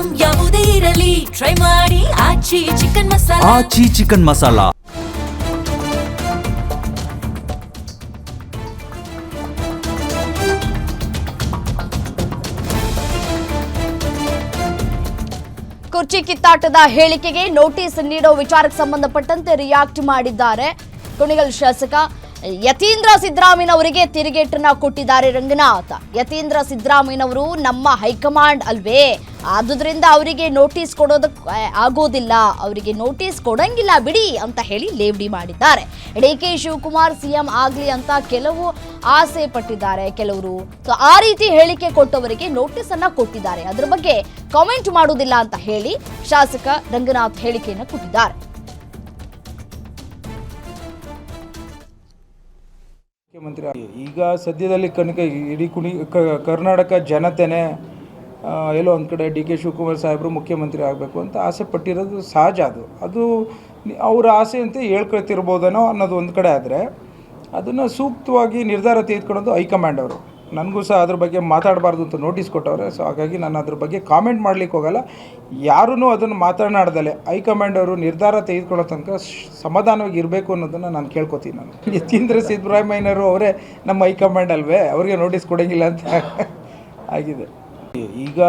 Item ಯಾವುದೇ ಇರಲಿ try ಮಾಡಿ ಆಚಿ ಚಿಕನ್ ಮಸಾಲಾ. ಆಚಿ ಚಿಕನ್ ಮಸಾಲಾ. ಕುರ್ಚಿ ಕಿತ್ತಾಟದ ಹೇಳಿಕೆಗೆ ನೋಟಿಸ್ ನೀಡೋ ವಿಚಾರಕ್ಕೆ ಸಂಬಂಧಪಟ್ಟಂತೆ ರಿಯಾಕ್ಟ್ ಮಾಡಿದ್ದಾರೆ ಕುಣಿಗಲ್ ಶಾಸಕ ಯತೀಂದ್ರ ಸಿದ್ದರಾಮಯ್ಯನವರಿಗೆ ತಿರುಗೇಟನ್ನ ಕೊಟ್ಟಿದ್ದಾರೆ ರಂಗನಾಥ್. ಯತೀಂದ್ರ ಸಿದ್ದರಾಮಯ್ಯನವರು ನಮ್ಮ ಹೈಕಮಾಂಡ್ ಅಲ್ವೇ, ಆದುದರಿಂದ ಅವರಿಗೆ ನೋಟಿಸ್ ಕೊಡೋದಕ್ಕೆ ಆಗೋದಿಲ್ಲ, ಅವರಿಗೆ ನೋಟಿಸ್ ಕೊಡಂಗಿಲ್ಲ ಬಿಡಿ ಅಂತ ಹೇಳಿ ಲೇವಡಿ ಮಾಡಿದ್ದಾರೆ. ಡಿ.ಕೆ. ಶಿವಕುಮಾರ್ ಸಿಎಂ ಆಗ್ಲಿ ಅಂತ ಕೆಲವು ಆಸೆ ಪಟ್ಟಿದ್ದಾರೆ ಕೆಲವರು. ಸೊ ಆ ರೀತಿ ಹೇಳಿಕೆ ಕೊಟ್ಟವರಿಗೆ ನೋಟಿಸ್ ಅನ್ನ ಕೊಟ್ಟಿದ್ದಾರೆ, ಅದ್ರ ಬಗ್ಗೆ ಕಾಮೆಂಟ್ ಮಾಡುವುದಿಲ್ಲ ಅಂತ ಹೇಳಿ ಶಾಸಕ ರಂಗನಾಥ್ ಹೇಳಿಕೆಯನ್ನು ಕೊಟ್ಟಿದ್ದಾರೆ. ಮುಖ್ಯಮಂತ್ರಿ ಈಗ ಸದ್ಯದಲ್ಲಿ ಇಡೀ ಕರ್ನಾಟಕ ಜನತೆನೇ ಎಲ್ಲೋ ಒಂದು ಕಡೆ ಡಿ.ಕೆ. ಶಿವಕುಮಾರ್ ಸಾಹೇಬರು ಮುಖ್ಯಮಂತ್ರಿ ಆಗಬೇಕು ಅಂತ ಆಸೆ ಪಟ್ಟಿರೋದು ಸಹಜ. ಅದು ಅವರ ಆಸೆ ಅಂತ ಹೇಳ್ಕೊಳ್ತಿರ್ಬೋದೇನೋ ಅನ್ನೋದು ಒಂದು ಕಡೆ. ಆದರೆ ಅದನ್ನು ಸೂಕ್ತವಾಗಿ ನಿರ್ಧಾರ ತೆಗೆದುಕೊಳ್ಳೋದು ಹೈಕಮಾಂಡ್ ಅವರು. ನನಗೂ ಸಹ ಅದ್ರ ಬಗ್ಗೆ ಮಾತಾಡಬಾರ್ದು ಅಂತ ನೋಟಿಸ್ ಕೊಟ್ಟವ್ರೆ. ಸೊ ಹಾಗಾಗಿ ನಾನು ಅದ್ರ ಬಗ್ಗೆ ಕಾಮೆಂಟ್ ಮಾಡಲಿಕ್ಕೆ ಹೋಗಲ್ಲ. ಯಾರೂ ಅದನ್ನು ಮಾತನಾಡ್ದಲೆ ಹೈಕಮಾಂಡ್ ಅವರು ನಿರ್ಧಾರ ತೆಗೆದುಕೊಳ್ಳೋ ತನಕ ಸಮಾಧಾನವಾಗಿ ಇರಬೇಕು ಅನ್ನೋದನ್ನು ನಾನು ಕೇಳ್ಕೊತೀನಿ. ನಾನು ಯತೀಂದ್ರ ಸಿದ್ದರಾಮಯ್ಯನವರು ಅವರೇ ನಮ್ಮ ಹೈಕಮಾಂಡ್ ಅಲ್ವೇ, ಅವ್ರಿಗೆ ನೋಟಿಸ್ ಕೊಡೋಂಗಿಲ್ಲ ಅಂತ ಆಗಿದೆ ಈಗ.